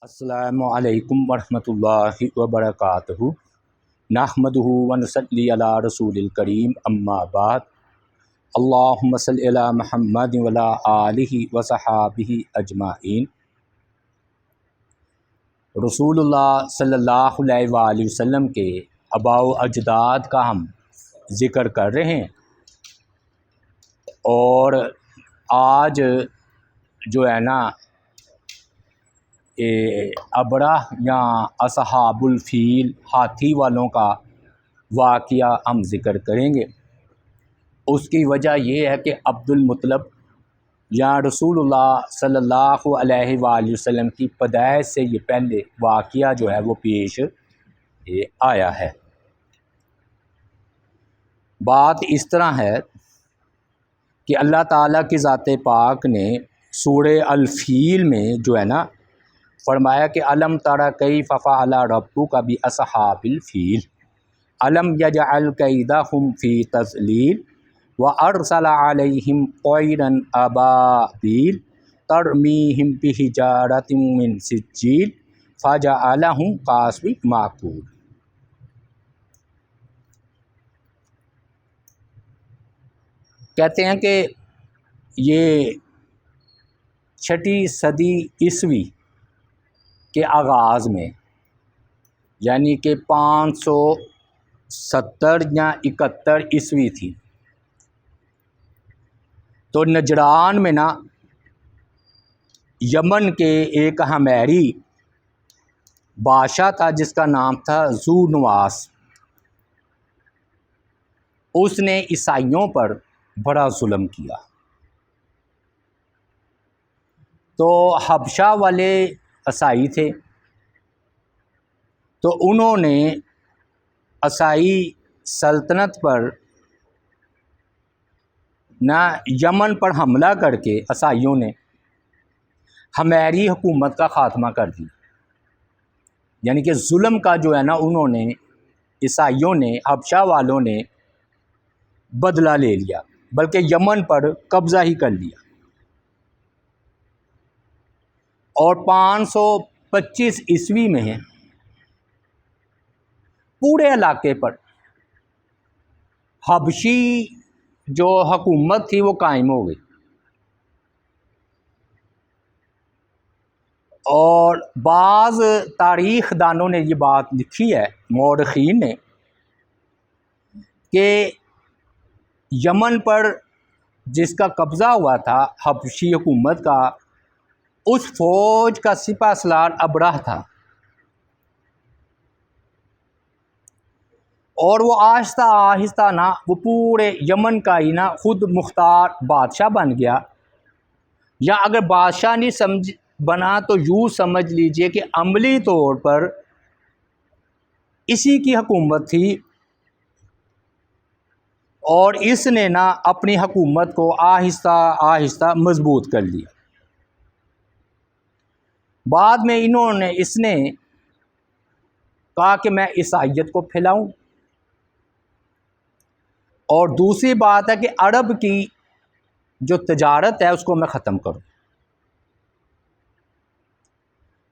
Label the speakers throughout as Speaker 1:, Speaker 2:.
Speaker 1: अस्सलामु अलैकुम वरहमतुल्लाहि वबरकातुहू नहमदुहू व नुसल्ली अला रसूलिल करीम अम्मा बाद अल्लाहुम्मा सल्लि अला मुहम्मद व अला आलिहि व सहाबिहि अजमाइन। रसूलुल्लाह सल्लल्लाहु अलैहि वसल्लम के आबाओ अजदाद का हम ज़िक्र कर रहे हैं और आज जो है ना अबरा या असहाबुल फील हाथी वालों का वाक़या हम ज़िक्र करेंगे। उसकी वजह ये है कि अब्दुल मुत्तलब या रसूलुल्लाह सल्लल्लाहु अलैहि वसल्लम की पैदाइश से ये पहले वाक़या जो है वो पेश आया है। बात इस तरह है कि अल्लाह ताला की ज़ात पाक ने सूरे अल फील में जो है ना फरमाया कि अलम तरा कैफ़ फ़अल रब्बुका बि अस्हाबिल फील अलम यजअल कैदहुम फ़ी तज़लील व अरसल अलैहिम तैरन अबाबील तरमीहिम बिहिजारतिन मिन सिज्जील फ़जअलहुम कअस्फिन माकूल। कहते हैं कि ये 6वीं सदी ईस्वी के आगाज़ में यानी कि 570 या 71 ईस्वी थी, तो नजरान में ना यमन के एक हमेरी बादशाह था जिसका नाम था ज़ूनवास। उसने ईसाइयों पर बड़ा जुल्म किया। तो हबशा वाले ईसाई थे, तो उन्होंने ईसाई सल्तनत पर ना यमन पर हमला करके ईसाइयों ने हमेरी हुकूमत का ख़ात्मा कर दिया। यानी कि जुल्म का जो है ना उन्होंने ईसाइयों ने हबशा वालों ने बदला ले लिया, बल्कि यमन पर कब्ज़ा ही कर लिया। और 525 ईस्वी में पूरे इलाके पर हबशी जो हुकूमत थी वो कायम हो गई। और बाज़ तारीख़ दानों ने ये बात लिखी है, मौरख़ीन ने, कि यमन पर जिसका कब्ज़ा हुआ था हबशी हुकूमत का, उस फ़ौज का सिपह सलार अबरह था और वो आहिस्ता आहिस्ता ना वो पूरे यमन का ही ना खुद मुख्तार बादशाह बन गया। या अगर बादशाह नहीं समझ बना तो यूँ समझ लीजिए कि अमली तौर पर इसी की हुकूमत थी और इसने ना अपनी हुकूमत को आहिस्ता आहिस्ता मजबूत कर लिया। बाद में इसने कहा कि मैं ईसाइयत को फैलाऊं, और दूसरी बात है कि अरब की जो तजारत है उसको मैं ख़त्म करूं,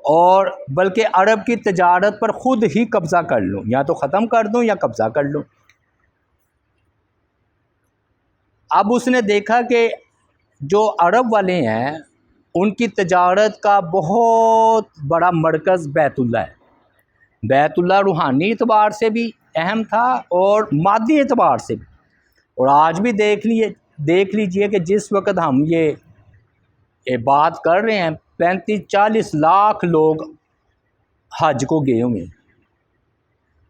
Speaker 1: और बल्कि अरब की तजारत पर ख़ुद ही कब्ज़ा कर लूं, या तो ख़त्म कर दूं या कब्ज़ा कर लूं। अब उसने देखा कि जो अरब वाले हैं उनकी तजारत का बहुत बड़ा मरकज़ बैतुल्ला है। बैतुल्ला रूहानी एतबार से भी अहम था और मादी एतबार से भी। और आज भी देख लीजिए कि जिस वक्त हम ये बात कर रहे हैं 35-40 लाख लोग हज को गए हुए हैं,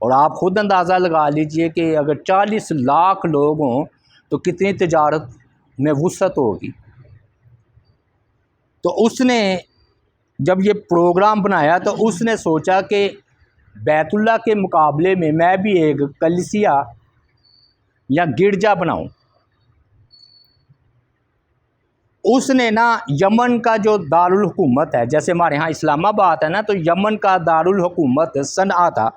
Speaker 1: और आप ख़ुद अंदाज़ा लगा लीजिए कि अगर 40 लाख लोग हों तो कितनी तजारत में वुसअत होगी। तो उसने जब ये प्रोग्राम बनाया तो उसने सोचा कि बैतुल्ला के मुकाबले में मैं भी एक कलिसिया या गिरजा बनाऊं। उसने ना यमन का जो दारुल हुकूमत है, जैसे हमारे यहाँ इस्लामाबाद है ना, तो यमन का दारुल हुकूमत सनआ था।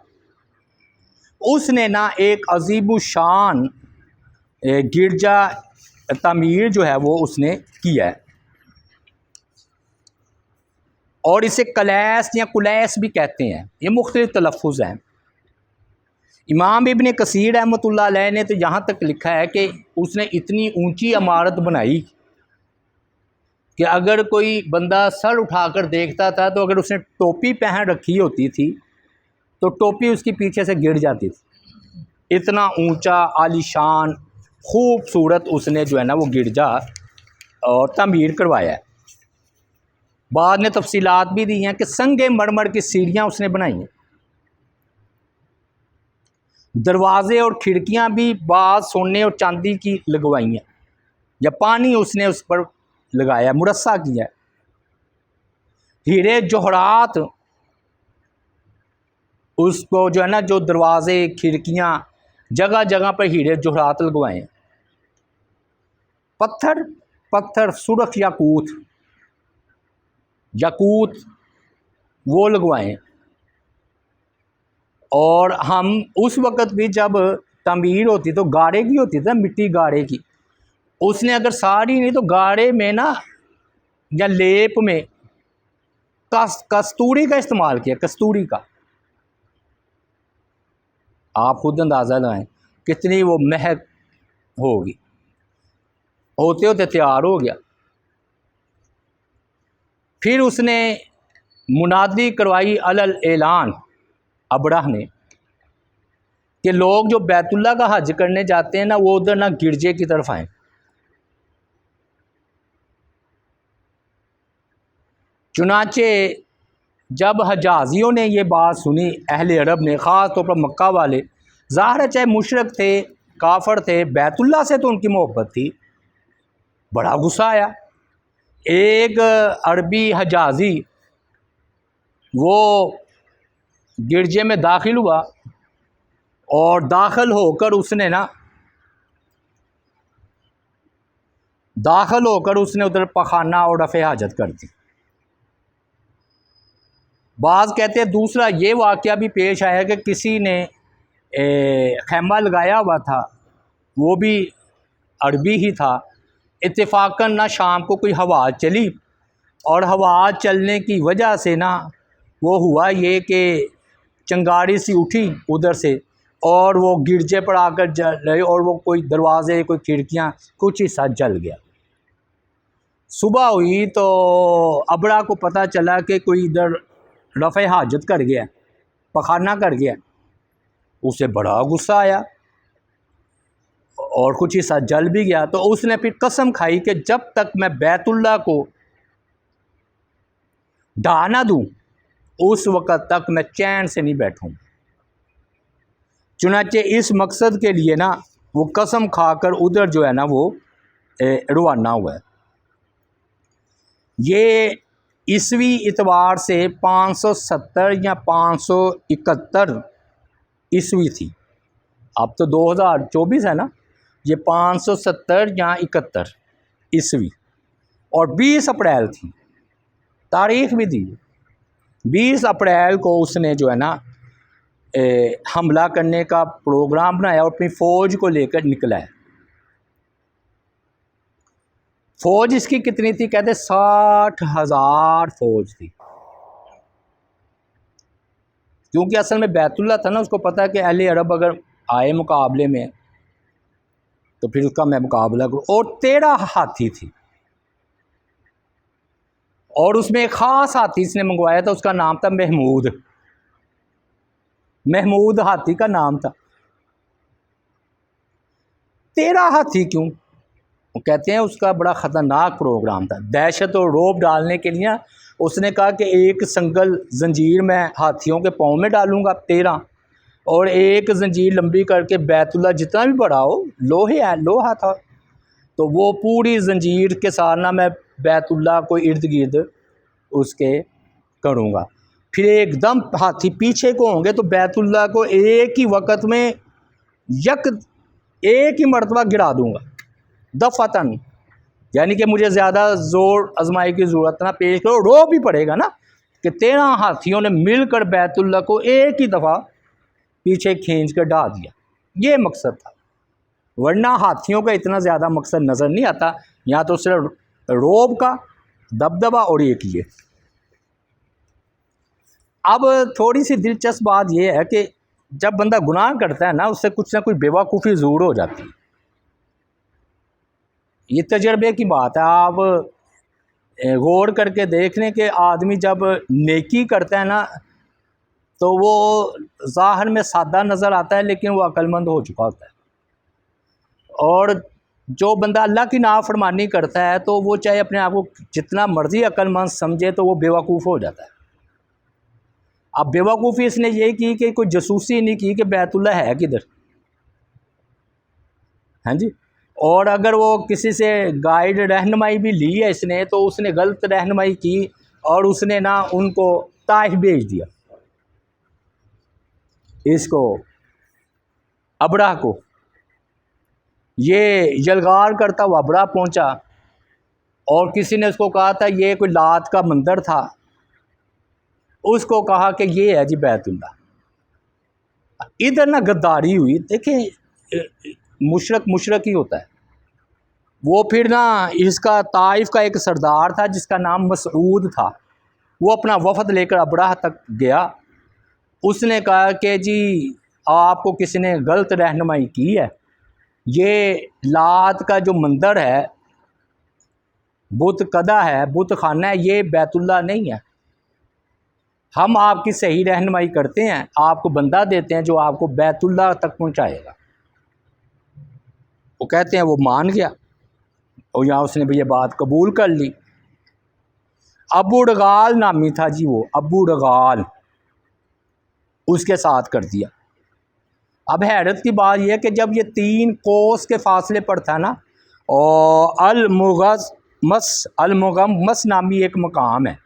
Speaker 1: उसने ना एक अजीब शान गिरजा तमीर जो है वो उसने किया है। और इसे कलैस या कुलैस भी कहते हैं। ये मुख्तलिफ तलफ़ुज़ हैं। इमाम इब्न कसीर रहमतुल्लाह अलैह ने तो यहाँ तक लिखा है कि उसने इतनी ऊंची इमारत बनाई कि अगर कोई बंदा सर उठाकर देखता था तो अगर उसने टोपी पहन रखी होती थी तो टोपी उसके पीछे से गिर जाती थी। इतना ऊंचा आलीशान खूबसूरत उसने जो है ना वो गिरजा और तमीर करवाया है। बाद में तफसीलात भी दी हैं कि संगे मरमर की सीढ़ियाँ उसने बनाई हैं। दरवाज़े और खिड़कियाँ भी बाज सोने और चांदी की लगवाई हैं या पानी उसने उस पर लगाया, मुरस्सा किया। हीरे जौहरात उसको जो है ना, जो दरवाज़े खिड़कियाँ जगह जगह पर हीरे जौहरात लगवाए हैं। पत्थर पत्थर सुरख याकूत याकूत वो लगवाएं। और हम उस वक़्त भी जब तमीर होती तो गाड़े की होती थी, मिट्टी गाड़े की, उसने अगर सारी नहीं तो गाड़े में ना या लेप में कस्तूरी का इस्तेमाल किया। कस्तूरी का आप खुद अंदाज़ा लगाएं कितनी वो महक होगी। होते होते तैयार हो गया। फिर उसने मुनादी करवाई अलल ऐलान अबराह ने कि लोग जो बैतुल्ला का हज करने जाते हैं ना वो उधर ना गिरजे की तरफ आए। चुनाचे जब हजाजियों ने ये बात सुनी, अहले अरब ने, ख़ास तौर पर मक्का वाले, ज़ाहिर है चाहे मुशरक थे काफ़र थे, बैतुल्ला से तो उनकी मोहब्बत थी, बड़ा गुस्सा आया। एक अरबी हजाजी वो गिरजे में दाखिल हुआ और दाखिल होकर उसने उधर पखाना और रफ़े हाजत कर दी। बाज़ कहते हैं दूसरा ये वाक़या भी पेश आया कि किसी ने खैमा लगाया हुआ था, वो भी अरबी ही था। इत्तेफाकन ना शाम को कोई हवा चली और हवा चलने की वजह से ना वो हुआ ये कि चिंगारी सी उठी उधर से और वो गिरजे पर आकर जल रही और वो कोई दरवाज़े कोई खिड़कियाँ कुछ हिस्सा जल गया। सुबह हुई तो अबरा को पता चला कि कोई इधर रफ़े हाजत कर गया, पखाना कर गया। उसे बड़ा गुस्सा आया और कुछ हिस्सा जल भी गया। तो उसने फिर कसम खाई कि जब तक मैं बैतुल्ला को ढा ना दूँ उस वक़्त तक मैं चैन से नहीं बैठूँगा। चुनाचे इस मकसद के लिए ना वो कसम खाकर उधर जो है ना वो रवाना हुआ है। ये ईसवी इतवार से 570 या 571 ईस्वी थी। अब तो 2024 है ना, ये 570 या 71 ईस्वी और 20 अप्रैल थी। तारीख भी दी 20 अप्रैल को उसने जो है ना हमला करने का प्रोग्राम बनाया और अपनी फ़ौज को लेकर निकला है। फ़ौज इसकी कितनी थी? कहते 60,000 फ़ौज थी, क्योंकि असल में बैतुल्ला था ना, उसको पता है कि अहले अरब अगर आए मुकाबले में तो फिर उसका मैं मुकाबला करूँ। और 13 हाथी थी और उसमें एक ख़ास हाथी इसने मंगवाया था, उसका नाम था महमूद। महमूद हाथी का नाम था। 13 हाथी क्यों? वो कहते हैं उसका बड़ा ख़तरनाक प्रोग्राम था। दहशत और रौब डालने के लिए उसने कहा कि एक संगल जंजीर मैं हाथियों के पाँव में डालूँगा 13 और एक जंजीर लंबी करके बैतुल्ला जितना भी बड़ा हो, लोहा था, तो वो पूरी जंजीर के साथ ना मैं बैतुल्ला को इर्द गिर्द उसके करूँगा। फिर एकदम हाथी पीछे को होंगे तो बैतुल्ला को एक ही वक़्त में एक ही मरतबा गिरा दूँगा दफ़तन, यानी कि मुझे ज़्यादा ज़ोर आजमाई की ज़रूरत ना पेश करो। रो भी पड़ेगा ना कि 13 हाथियों ने मिलकर बैतुल्ला को एक ही दफ़ा पीछे खींच कर ढा दिया। ये मकसद था, वरना हाथियों का इतना ज़्यादा मकसद नज़र नहीं आता। यहाँ तो सिर्फ रोब का दबदबा और एक ये। अब थोड़ी सी दिलचस्प बात यह है कि जब बंदा गुनाह करता है ना, उससे कुछ ना कुछ बेवकूफ़ी ज़रूर हो जाती है। ये तजर्बे की बात है। आप गौर करके देख लें कि आदमी जब नेकी करता है ना, तो वो ज़ाहिर में सादा नज़र आता है, लेकिन वो अक्लमंद हो चुका होता है। और जो बंदा अल्लाह की नाफरमानी करता है, तो वो चाहे अपने आप को जितना मर्ज़ी अक्लमंद समझे, तो वो बेवकूफ़ हो जाता है। अब बेवकूफ़ी इसने ये की कि कोई जासूसी नहीं की कि बैतुल्ला है किधर, हाँ जी। और अगर वो किसी से गाइड रहनुमाई भी ली है इसने, तो उसने गलत रहनुमाई की और उसने ना उनको ताइफ भेज दिया, इसको अबरा को। ये यलगार करता हुआ अबरा पहुंचा और किसी ने उसको कहा था ये कोई लात का मंदिर था, उसको कहा कि ये है जी बैतुल्ला। इधर ना गद्दारी हुई। देखिए, मुशरक ही होता है वो। फिर ना इसका ताइफ का एक सरदार था जिसका नाम मसूद था, वो अपना वफद लेकर अबराह तक गया। उसने कहा कि जी आपको किसी ने गलत रहनुमाई की है, ये लात का जो मंदिर है, बुत कदा है, बुत खाना है, ये बैतुल्ला नहीं है। हम आपकी सही रहनुमाई करते हैं, आपको बंदा देते हैं जो आपको बैतुल्ला तक पहुंचाएगा। वो कहते हैं वो मान गया और यहाँ उसने भी ये बात कबूल कर ली। अबू रगाल नामी था जी वो, अबू रगाल, उसके साथ कर दिया। अब हैरत की बात यह है कि जब ये 3 कोस के फासले पर था ना, और अलमुगम्मस नामी एक मकाम है,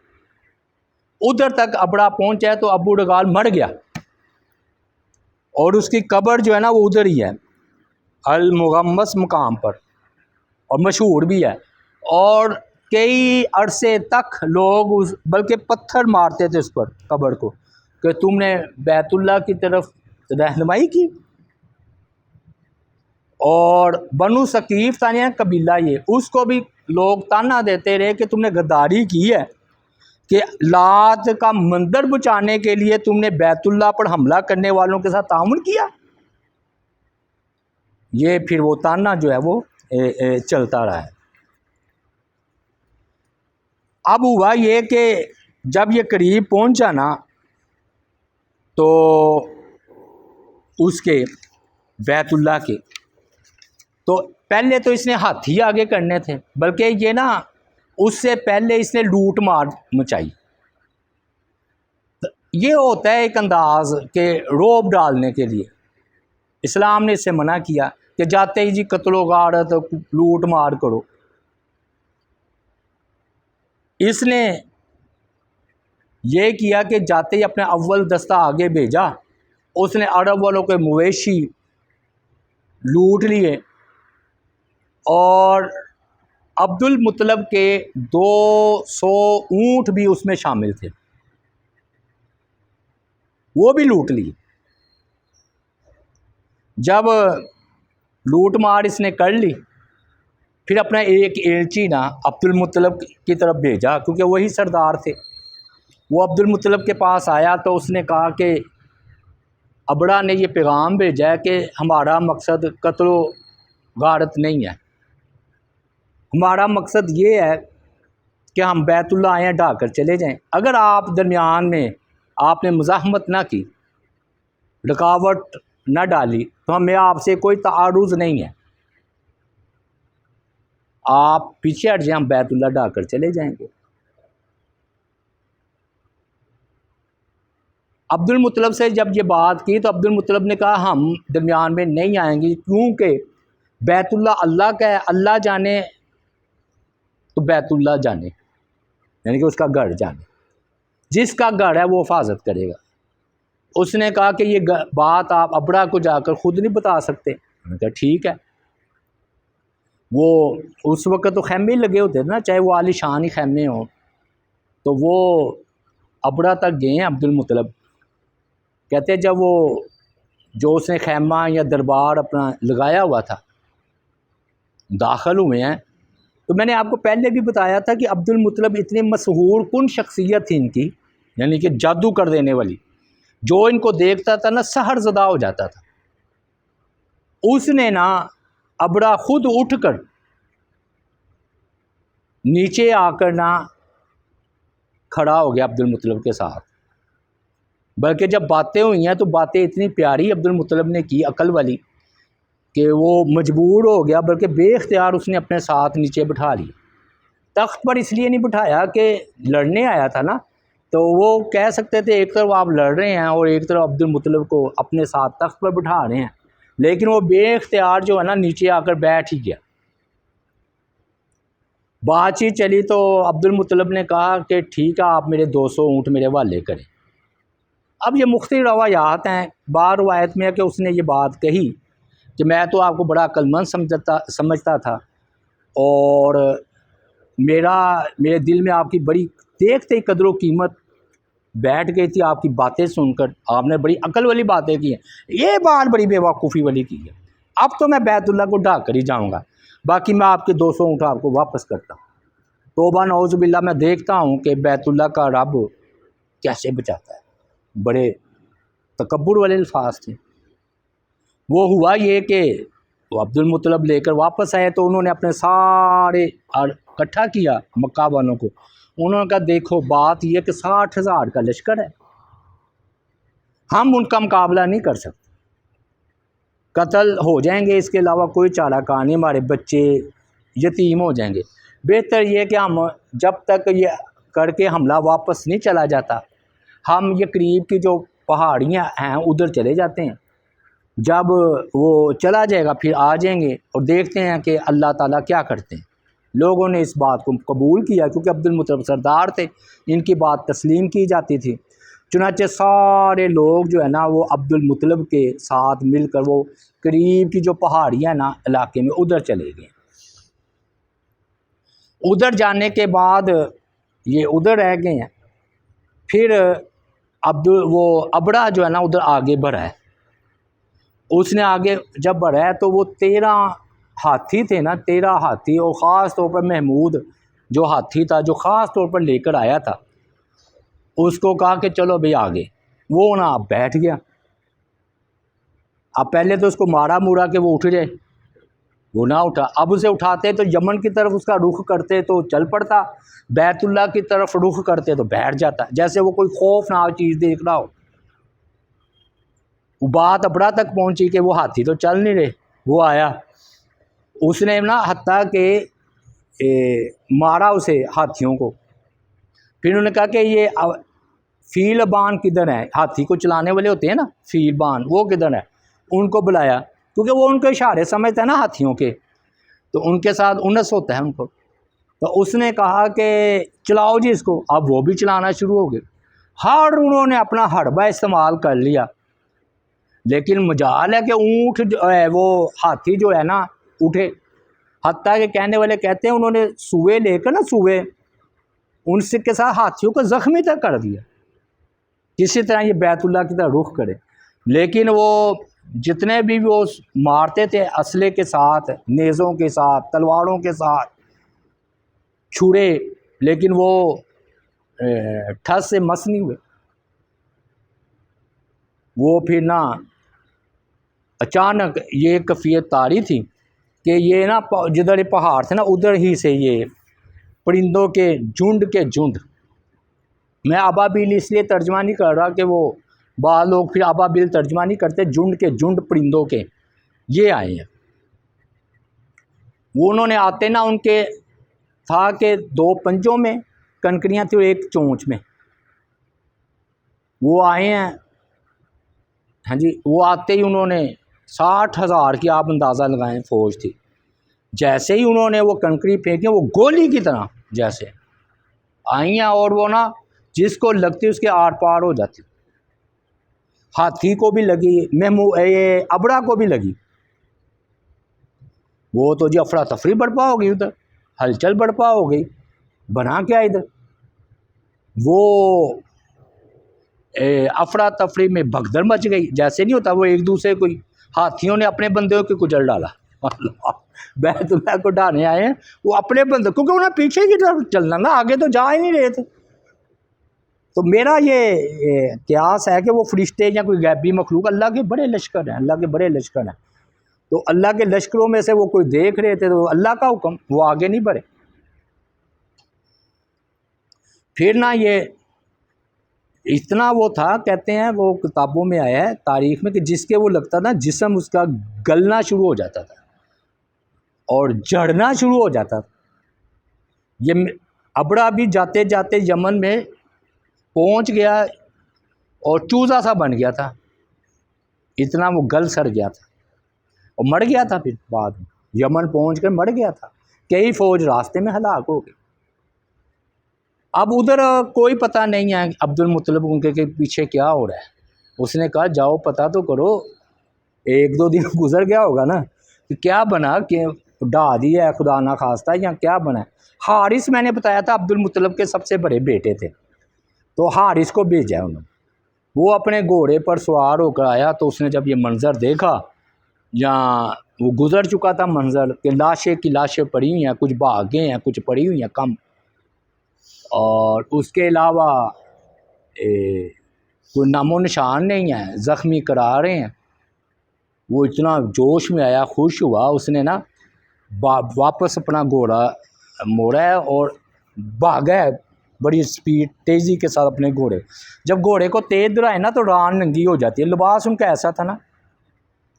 Speaker 1: उधर तक अबड़ा पहुंचा है, तो अबू रगाल मर गया और उसकी कब्र जो है ना वो उधर ही है, अलमुगम्मस मकाम पर, और मशहूर भी है। और कई अरसे तक लोग बल्कि पत्थर मारते थे उस पर, कब्र को, कि तुमने बैतुल्ला की तरफ रहनुमाई की। और बनु सकीफ़ था ना कबीला, ये उसको भी लोग ताना देते रहे कि तुमने गद्दारी की है, कि लात का मंदिर बचाने के लिए तुमने बैतुल्ला पर हमला करने वालों के साथ ताउन किया। ये फिर वो ताना जो है वो चलता रहा है। अब हुआ ये कि जब ये करीब पहुंचा ना, तो उसके बैतुल्ला के, तो पहले तो इसने हाथी आगे करने थे, बल्कि ये ना उससे पहले इसने लूट मार मचाई। ये होता है एक अंदाज के रोब डालने के लिए। इस्लाम ने इससे मना किया कि जाते ही जी कत्लो गारत लूट मार करो। इसने ये किया कि जाते ही अपने अव्वल दस्ता आगे भेजा, उसने अरब वालों के मवेशी लूट लिए और अब्दुल मुत्तलब के 200 ऊँट भी उसमें शामिल थे, वो भी लूट लिए। जब लूट मार इसने कर ली, फिर अपना एक एलची ना अब्दुल मुत्तलब की तरफ भेजा, क्योंकि वही सरदार थे। वो अब्दुल मुत्तलब के पास आया तो उसने कहा कि अबड़ा ने ये पैगाम भेजा है कि हमारा मकसद कत्लो गारत नहीं है, हमारा मकसद ये है कि हम बैतुल्ला आए ढा कर चले जाएं। अगर आप दरमियान में आपने मुज़ाहमत ना की, रुकावट ना डाली, तो हमें आपसे कोई तारुज़ नहीं है, आप पीछे हट जाए, हम बैतुल्ला ढा कर चले जाएंगे। अब्दुल मुत्तलब से जब ये बात की तो अब्दुल मुत्तलब ने कहा हम दरमियान में नहीं आएंगे, क्योंकि बैतुल्ला अल्लाह का है, अल्लाह जाने तो बैतुल्ला जाने, यानी कि उसका घर जाने, जिसका घर है वो हिफाजत करेगा। उसने कहा कि ये बात आप अबरा को जाकर ख़ुद नहीं बता सकते। मैंने कहा ठीक है। वो उस वक़्त तो खैमे ही लगे होते थे ना, चाहे वो आलीशान ही खैमे हों। तो वो अबरा तक गए हैं अब्दुल मुत्तलब। कहते जब वो जो उसने खैमा या दरबार अपना लगाया हुआ था दाखिल हुए हैं, तो मैंने आपको पहले भी बताया था कि अब्दुल मुत्तलब इतनी मशहूर कुन शख्सियत थी इनकी, यानी कि जादू कर देने वाली, जो इनको देखता था ना सहरज़दा हो जाता था। उसने ना अबड़ा खुद उठकर नीचे आकर ना खड़ा हो गया अब्दुल मुत्तलिब के साथ। बल्कि जब बातें हुई हैं तो बातें इतनी प्यारी अब्दुल मुत्तलिब ने की, अकल वाली, कि वो मजबूर हो गया, बल्कि बेख्तियार उसने अपने साथ नीचे बिठा लिया। तख्त पर इसलिए नहीं बिठाया कि लड़ने आया था ना, तो वो कह सकते थे एक तरफ आप लड़ रहे हैं और एक तरफ अब्दुल मुत्तलिब को अपने साथ तख्त पर बिठा रहे हैं, लेकिन वो बेख्तियार जो है ना नीचे आकर बैठ ही गया। बातचीत चली तो अब्दुल मुत्तलिब ने कहा कि ठीक है, आप मेरे 200 ऊँट मेरे हवाले करें। अब ये मुख्तलिफ रवायात हैं। बार रवायत में है कि उसने ये बात कही कि मैं तो आपको बड़ा अक्लमंद समझता था और मेरे दिल में आपकी बड़ी देखते ही कदर व कीमत बैठ गई थी, आपकी बातें सुनकर। आपने बड़ी अकल वाली बातें की हैं, ये बात बड़ी बेवकूफ़ी वाली की है। अब तो मैं बैतुल्लाह को ढाक कर ही जाऊँगा, बाकी मैं आपके 200 ऊँट आपको वापस करता हूँ। तौबा नौज़ बिल्लाह, मैं देखता हूँ कि बैतुल्लाह का रब कैसे बचाता है। बड़े तकब्बुर वाले अल्फाज थे। वो हुआ ये कि वो अब्दुल मुत्तलिब लेकर वापस आए तो उन्होंने अपने सारे इकट्ठा किया मक्का वालों को। उन्होंने कहा देखो बात यह कि 60,000 का लश्कर है, हम उनका मुकाबला नहीं कर सकते, कत्ल हो जाएंगे, इसके अलावा कोई चारा कार नहीं, हमारे बच्चे यतीम हो जाएंगे। बेहतर ये कि हम जब तक ये करके हमला वापस नहीं चला जाता, हम ये करीब की जो पहाड़ियाँ हैं उधर चले जाते हैं। जब वो चला जाएगा फिर आ जाएंगे और देखते हैं कि अल्लाह ताला क्या करते हैं। लोगों ने इस बात को कबूल किया क्योंकि अब्दुल मुत्तलिब सरदार थे, इनकी बात तस्लीम की जाती थी। चुनांचे सारे लोग जो है ना वो अब्दुल मुत्तलिब के साथ मिलकर वो करीब की जो पहाड़ियाँ ना इलाके में उधर चले गए। उधर जाने के बाद ये उधर रह गए हैं। फिर वो अबड़ा जो है ना उधर आगे बढ़ा है। उसने आगे जब बढ़ा है तो वो 13 हाथी थे ना, 13 हाथी, और ख़ास तौर पर महमूद जो हाथी था जो ख़ास तौर पर लेकर आया था, उसको कहा कि चलो भाई आगे। वो ना बैठ गया। अब पहले तो उसको मारा मुरा के वो उठ जाए, वो ना उठा। अब उसे उठाते तो यमन की तरफ उसका रुख करते तो चल पड़ता, बैतुल्लाह की तरफ रुख करते तो बैठ जाता, जैसे वो कोई खौफनाक चीज़ देख रहा हो। वो बात अबड़ा तक पहुंची कि वो हाथी तो चल नहीं रहे। वो आया, उसने ना हत्ता के मारा उसे हाथियों को। फिर उन्होंने कहा कि ये फीलबान किधर है, हाथी को चलाने वाले होते हैं ना फीलबान, वो किधर है। उनको बुलाया क्योंकि वो उनके इशारे समझते हैं ना हाथियों के, तो उनके साथ उनस होता है उनको। तो उसने कहा कि चलाओ जी इसको। अब वो भी चलाना शुरू हो गए। हर उन्होंने अपना हड़बा इस्तेमाल कर लिया, लेकिन मजाल है कि ऊँट जो है वो हाथी जो है ना उठे। हत्ता के कहने वाले कहते हैं उन्होंने सुए लेकर ना, सुए उनसे के साथ हाथियों को ज़ख्मी तक कर दिया, किसी तरह ये बैतुल्लाह की तरह रुख करे। लेकिन वो जितने भी वो मारते थे असले के साथ, नेज़ों के साथ, तलवारों के साथ, छुरे, लेकिन वो ठस से मस नहीं हुए। वो फिर ना अचानक ये कफ़ियत तारी थी कि ये ना जिधर पहाड़ थे ना उधर ही से ये परिंदों के झुंड, मैं अबाबिल इसलिए तर्जमा नहीं कर रहा कि वो बाद लोग फिर अबाबिल तर्जमा नहीं करते, झुंड के झुंड परिंदों के ये आए हैं। वो उन्होंने आते ना उनके था कि 2 पंजों में कनकरियाँ थी और 1 चोंच में। वो आए हैं, हाँ जी। वो आते ही उन्होंने 60,000 की आप अंदाज़ा लगाएं फ़ौज थी। जैसे ही उन्होंने वो कंकरी फेंकी, वो गोली की तरह जैसे आई हैं और वो ना जिसको लगती उसके आर पार हो जाती। हाथी को भी लगी, ये अबड़ा को भी लगी। वो तो जी अफरा तफरी बर्पा हो गई, उधर हलचल बर्पा हो गई। बना क्या इधर, वो अफरा तफरी में भगदड़ मच गई। जैसे नहीं होता वो एक दूसरे को, हाथियों ने अपने बंदों को कुचल डाला। बैतुल्लाह को ढाने आए हैं वो अपने बंदे, क्योंकि उन्हें पीछे की तरफ चलना ना, आगे तो जा ही नहीं रहे थे। तो मेरा ये क्यास है कि वो फरिश्ते या कोई गैबी मखलूक, अल्लाह के बड़े लश्कर हैं, अल्लाह के बड़े लश्कर हैं। तो अल्लाह के लश्करों में से वो कोई देख रहे थे, तो अल्लाह का हुक्म, वो आगे नहीं बढ़े। फिर ना ये इतना वो था, कहते हैं वो किताबों में आया है तारीख में, कि जिसके वो लगता था जिस्म उसका गलना शुरू हो जाता था और झड़ना शुरू हो जाता था। ये अबड़ा भी जाते जाते यमन में पहुंच गया और चूज़ा सा बन गया था, इतना वो गल सड़ गया था और मर गया था। फिर बाद में यमन पहुंच कर मर गया था, कई फौज रास्ते में हलाक हो गई। अब उधर कोई पता नहीं है अब्दुल मुत्तलिब उनके के पीछे क्या हो रहा है। उसने कहा जाओ पता तो करो, 1-2 दिन गुजर गया होगा ना कि क्या बना, कि ढा दिया है खुदा ना खास्ता या क्या बना है। हारिस मैंने बताया था अब्दुल मुत्तलिब के सबसे बड़े बेटे थे, तो हारिस को भेजा उन्होंने। वो अपने घोड़े पर सवार होकर आया, तो उसने जब ये मंज़र देखा, या वो गुज़र चुका था मंज़र कि लाशें की लाशें पड़ी हुई हैं, कुछ भाग गए हैं, कुछ पड़ी हुई हैं कम, और उसके अलावा कोई नामो निशान नहीं है, ज़ख्मी करा रहे हैं। वो इतना जोश में आया, खुश हुआ, उसने ना वापस अपना घोड़ा मोड़ा है और भागा है बड़ी स्पीड तेज़ी के साथ अपने घोड़े। जब घोड़े को तेज़ दौड़ाए ना तो रान नंगी हो जाती है। लिबास उनका ऐसा था ना।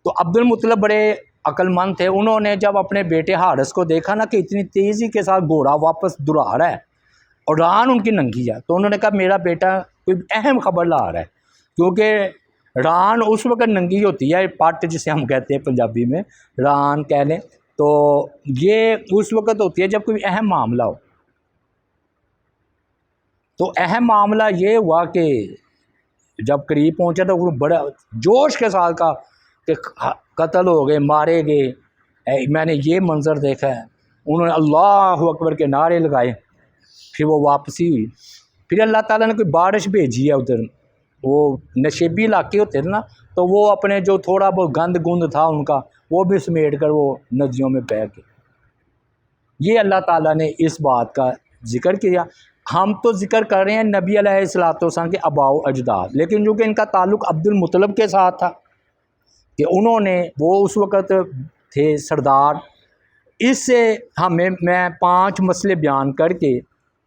Speaker 1: तो अब्दुल मुत्तलिब बड़े अक्लमंद थे, उन्होंने जब अपने बेटे हारिस को देखा ना कि इतनी तेज़ी के साथ घोड़ा वापस दौड़ा रहा है और रान उनकी नंगी है, तो उन्होंने कहा मेरा बेटा कोई अहम खबर ला रहा है, क्योंकि रान उस वक्त नंगी होती है, पट जिसे हम कहते हैं पंजाबी में, रान कह लें, तो ये उस वक्त होती है जब कोई अहम मामला हो। तो अहम मामला ये हुआ कि जब करीब पहुंचा तो वो बड़ा जोश के साथ का कि कत्ल हो गए, मारे गए, मैंने ये मंज़र देखा है। उन्होंने अल्लाह अकबर के नारे लगाए। फिर वो वापसी हुई। फिर अल्लाह ताला ने कोई बारिश भेजी है उधर, वो नशेबी इलाके होते थे ना, तो वो अपने जो थोड़ा बहुत गंद गुंद था उनका वो भी समेट कर वो नदियों में बह के, ये अल्लाह ताला ने इस बात का जिक्र किया। हम तो जिक्र कर रहे हैं नबी अलैहिस्सलाम के अबाओ अजदाद, लेकिन चूँकि इनका ताल्लुक़ अब्दुल मुत्तलिब के साथ था कि उन्होंने वो उस वक़्त थे सरदार। इससे हमें मैं 5 मसले बयान करके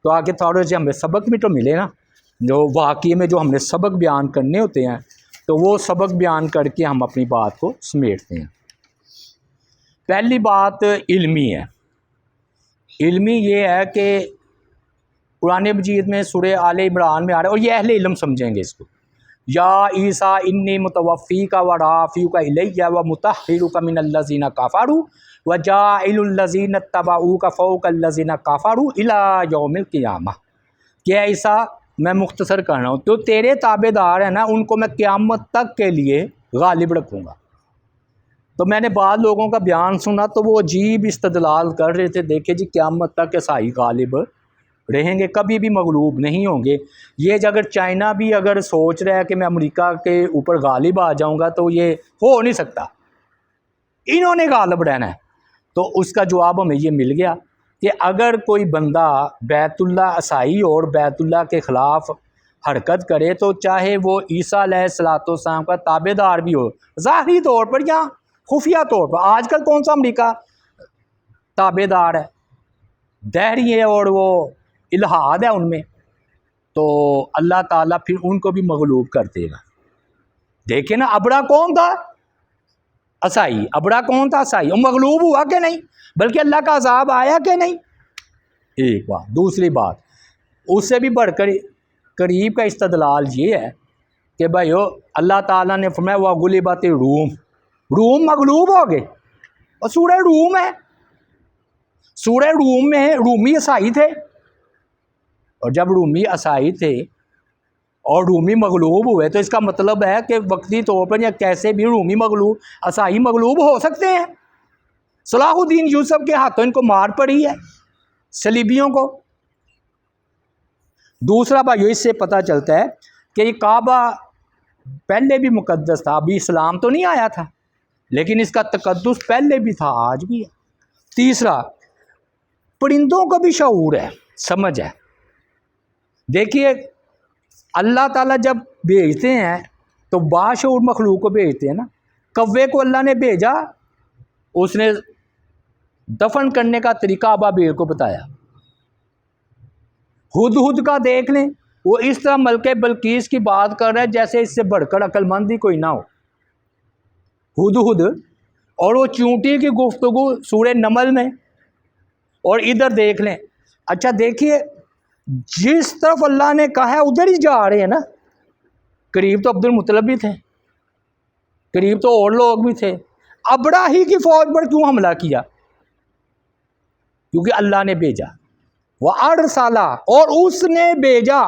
Speaker 1: तो आगे थोड़े से हमें सबक भी तो मिले ना, जो वाक़ई में जो हमने सबक बयान करने होते हैं, तो वो सबक बयान करके हम अपनी बात को समेटते हैं। पहली बात इल्मी है। इल्मी ये है कि कुरान मजीद में सूरह आले इमरान में आ रहा है, और ये अहले इल्म समझेंगे इसको, या ईसा इन्नी मुतवफ़ी का व राफ़ी का इलैया व मुतहिरू का मिनल्लज़ीना काफ़रू व जाइलुल्लज़ीना तबऊ का फ़ौक़ल्लज़ीना काफ़रू इला यौमिल क़ियामा। क्या ईसा, मैं मुख्तसर कर रहा हूँ, तो तेरे ताबेदार हैं ना, उनको मैं क़यामत तक के लिए गालिब रखूँगा। तो मैंने बाद लोगों का बयान सुना तो वो अजीब इस्तदलाल कर रहे थे, देखे जी क़यामत तक ईसाई गालिब रहेंगे, कभी भी मगलूब नहीं होंगे। ये अगर चाइना भी अगर सोच रहा है कि मैं अमेरिका के ऊपर गालिब आ जाऊंगा, तो ये हो नहीं सकता, इन्होंने गालिब रहना है। तो उसका जवाब हमें ये मिल गया कि अगर कोई बंदा बैतुल्ला ईसाई और बैतुल्ला के ख़िलाफ़ हरकत करे, तो चाहे वो ईसा अलैहिस्सलाम का ताबेदार भी हो, ज़ाहिरी तौर पर या खुफिया तौर पर। आजकल कौन सा अमेरिका ताबेदार है, दहरी है और वो इल्हाद है उनमें, तो अल्लाह ताला फिर उनको भी मगलूब कर देगा। देखे ना, अबड़ा कौन था? ईसाई। अबड़ा कौन था? ईसाई। और मगलूब हुआ कि नहीं, बल्कि अल्लाह का अजाब आया कि नहीं, एक बात। दूसरी बात, उससे भी बढ़कर करीब का इस्तदलाल ये है कि भाई अल्लाह ताला ने फरमाया वह गुलिबत रूम मगलूब हो गए, और सूरह रूम है, सूरह रूम में रूमी ईसाई थे, और जब रूमी ईसाई थे और रूमी मगलूब हुए, तो इसका मतलब है कि वक्ती तौर पर या कैसे भी रूमी मगलूब ईसाई मगलूब हो सकते हैं। सलाहुद्दीन यूसुफ के हाथों इनको मार पड़ी है, सलीबियों को। दूसरा भाइयों, इससे पता चलता है कि ये काबा पहले भी मुकद्दस था, अभी इस्लाम तो नहीं आया था, लेकिन इसका तकद्दुस पहले भी था, आज भी है। तीसरा, परिंदों को भी शऊर है, समझ है। देखिए अल्लाह ताला जब भेजते हैं तो बाशऊर मखलूक को भेजते हैं ना। कव्वे को अल्लाह ने भेजा, उसने दफन करने का तरीका अबाबील को बताया। हुदहुद का देख लें, वो इस तरह मलके बल्कीस की बात कर रहा है जैसे इससे बढ़कर अक्लमंद ही कोई ना हो। हुदहुद, और वो चूंटी की गुफ्तगू सूरह नमल में, और इधर देख लें। अच्छा देखिए, जिस तरफ अल्लाह ने कहा है उधर ही जा रहे हैं ना। करीब तो अब्दुल मुत्तलिब भी थे, करीब तो और लोग भी थे। अबड़ा ही की फौज पर क्यों हमला किया? क्योंकि अल्लाह ने भेजा। वह अरसला, और उसने भेजा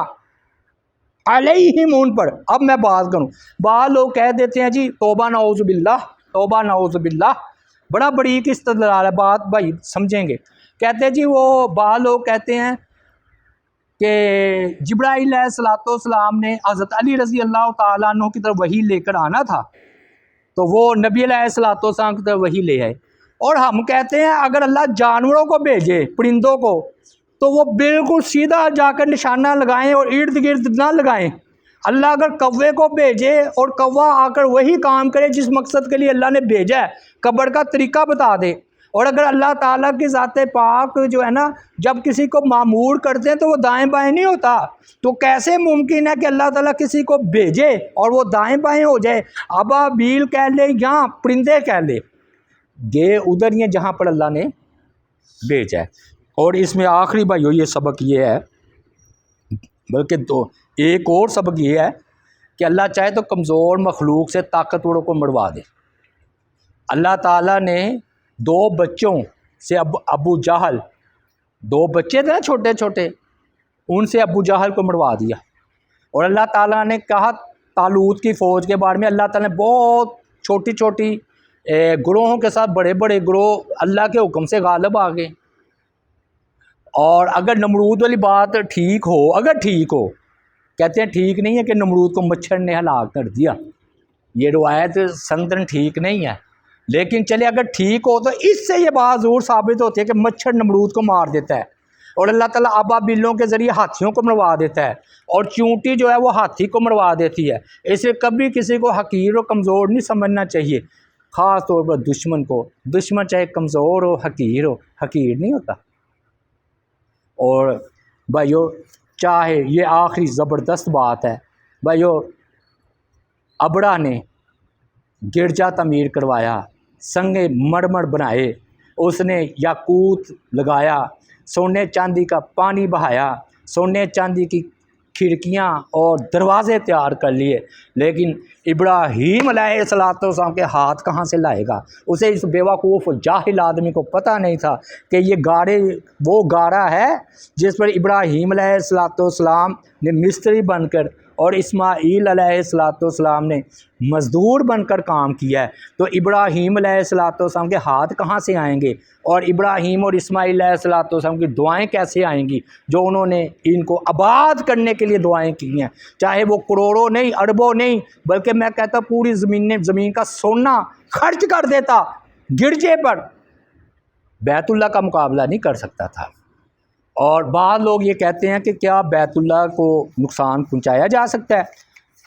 Speaker 1: अलैहिम, उन पर। अब मैं बात करूं, बाद लोग कह देते हैं जी तौबा नऊज़ बिल्लाह, तौबा नऊज़ बिल्लाह, बड़ा बड़ी की इस्तदलाल है, बात भाई समझेंगे। कहते हैं जी, वो बाद लोग कहते हैं कि जिब्राईल अलैहिस्सलाम ने हज़रत अली रज़ी अल्लाह ताला अन्हु की तरफ वही लेकर आना था, तो वो नबी अलैहिस्सलाम की तरफ वही ले आए। और हम कहते हैं अगर अल्लाह जानवरों को भेजे, परिंदों को, तो वो बिल्कुल सीधा जाकर निशाना लगाएं और इर्द गिर्द ना लगाएं। अल्लाह अगर कौवे को भेजे और कौवा आकर वही काम करे जिस मकसद के लिए अल्लाह ने भेजा है, कब्र का तरीका बता दे। और अगर अल्लाह ताला की ज़ाते पाक जो है ना, जब किसी को मामूर करते हैं तो वो दाएं बाएं नहीं होता, तो कैसे मुमकिन है कि अल्लाह ताला किसी को भेजे और वो दाएं बाएं हो जाए? अबाबील कह ले या परिंदे कह ले, गे उधर ही है जहाँ पर अल्लाह ने भेजा है। और इसमें आखिरी भाइयों ये सबक ये है, बल्कि तो एक और सबक ये है कि अल्लाह चाहे तो कमज़ोर मखलूक से ताकतवरों को मरवा दे। अल्लाह ताला ने दो बच्चों से अबू जहल, दो बच्चे थे ना छोटे छोटे, उनसे अबू जहल को मरवा दिया। और अल्लाह ताला ने कहा तालूत की फ़ौज के बारे में, अल्लाह ताला ने बहुत छोटी छोटी ग्रोहों के साथ बड़े बड़े ग्रोह अल्लाह के हुक्म से गालिब आ गए। और अगर नमरूद वाली बात ठीक हो, अगर ठीक हो, कहते हैं ठीक नहीं है कि नमरूद को मच्छर ने हलाक कर दिया, ये रिवायत संदन ठीक नहीं है। लेकिन चले अगर ठीक हो तो इससे ये बात ज़रूर साबित होती है कि मच्छर नमरूद को मार देता है और अल्लाह ताला अबाबिलों के ज़रिए हाथियों को मरवा देता है, और चूंटी जो है वो हाथी को मरवा देती है। इसलिए कभी किसी को हकीर और कमज़ोर नहीं समझना चाहिए, ख़ास तौर पर दुश्मन को। दुश्मन चाहे कमज़ोर हो, हकीर नहीं होता। और भाइयों, चाहे ये आखिरी ज़बरदस्त बात है भाइयों, अबड़ा ने गिरजा तमीर करवाया, संगे मरमर बनाए, उसने याकूत लगाया, सोने चांदी का पानी बहाया, सोने चांदी की खिड़कियां और दरवाज़े तैयार कर लिए। लेकिन इब्राहीम अलैहिस्सलाम के हाथ कहाँ से लाएगा? उसे इस बेवकूफ़ जाहिल आदमी को पता नहीं था कि ये गारे वो गारा है जिस पर इब्राहीम अलैहिस्सलाम ने मिस्त्री बनकर और इस्माईल अलैहिस्सलाम ने मज़दूर बनकर काम किया है। तो इब्राहीम अलैहिस्सलाम के हाथ कहाँ से आएंगे और इब्राहीम और इस्माईल अलैहिस्सलाम की दुआएं कैसे आएंगी जो उन्होंने इनको आबाद करने के लिए दुआएं की हैं? चाहे वो करोड़ों नहीं, अरबों नहीं, बल्कि मैं कहता पूरी ज़मीन का सोना खर्च कर देता, गिरजे पर बैतुल्लाह का मुकाबला नहीं कर सकता था। और बाद लोग ये कहते हैं कि क्या बैतुल्लाह को नुकसान पहुंचाया जा सकता है?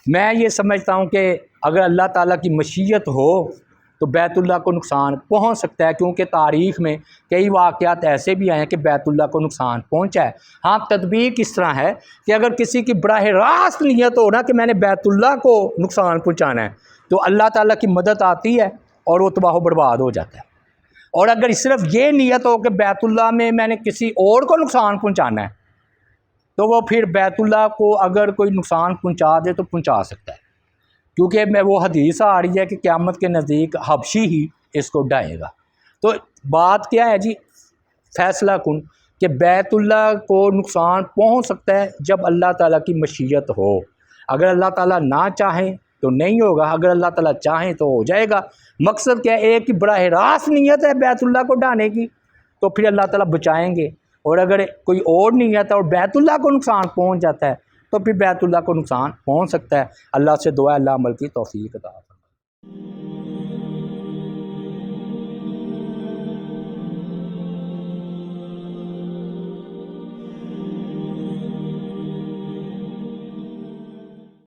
Speaker 1: मैं ये समझता हूँ कि अगर अल्लाह ताला की मशीयत हो तो बैतुल्लाह को नुकसान पहुंच सकता है, क्योंकि तारीख़ में कई वाक़यात ऐसे भी आए हैं कि बैतुल्लाह को नुकसान पहुंचा है। हाँ, तदबीर किस तरह है कि अगर किसी की बराह रास्त नियत हो ना कि मैंने बैतुल्लाह को नुकसान पहुँचाना है, तो अल्लाह ताला की मदद आती है और वो तबाह बर्बाद हो जाता है। और अगर सिर्फ ये नियत हो कि बैतुल्लाह में मैंने किसी और को नुकसान पहुंचाना है, तो वो फिर बैतुल्लाह को अगर कोई नुकसान पहुंचा दे तो पहुंचा सकता है, क्योंकि मैं वो हदीस आ रही है कि क़यामत के नज़दीक हबशी ही इसको ढाएगा। तो बात क्या है जी, फैसला कुन कि बैतुल्लाह को नुकसान पहुंच सकता है जब अल्लाह ताला की मशीयत हो। अगर अल्लाह ताला ना चाहें तो नहीं होगा, अगर अल्लाह ताला चाहें तो हो जाएगा। मकसद क्या है, एक की बराह रास्त नीयत है बैतुल्लाह को ढाने की तो फिर अल्लाह ताला बचाएंगे, और अगर कोई और नीयत है और बैतुल्लाह को नुकसान पहुंच जाता है तो फिर बैतुल्लाह को नुकसान पहुंच सकता है। अल्लाह से दुआ, अल्लाह अमल की तौफीक अता फरमाए।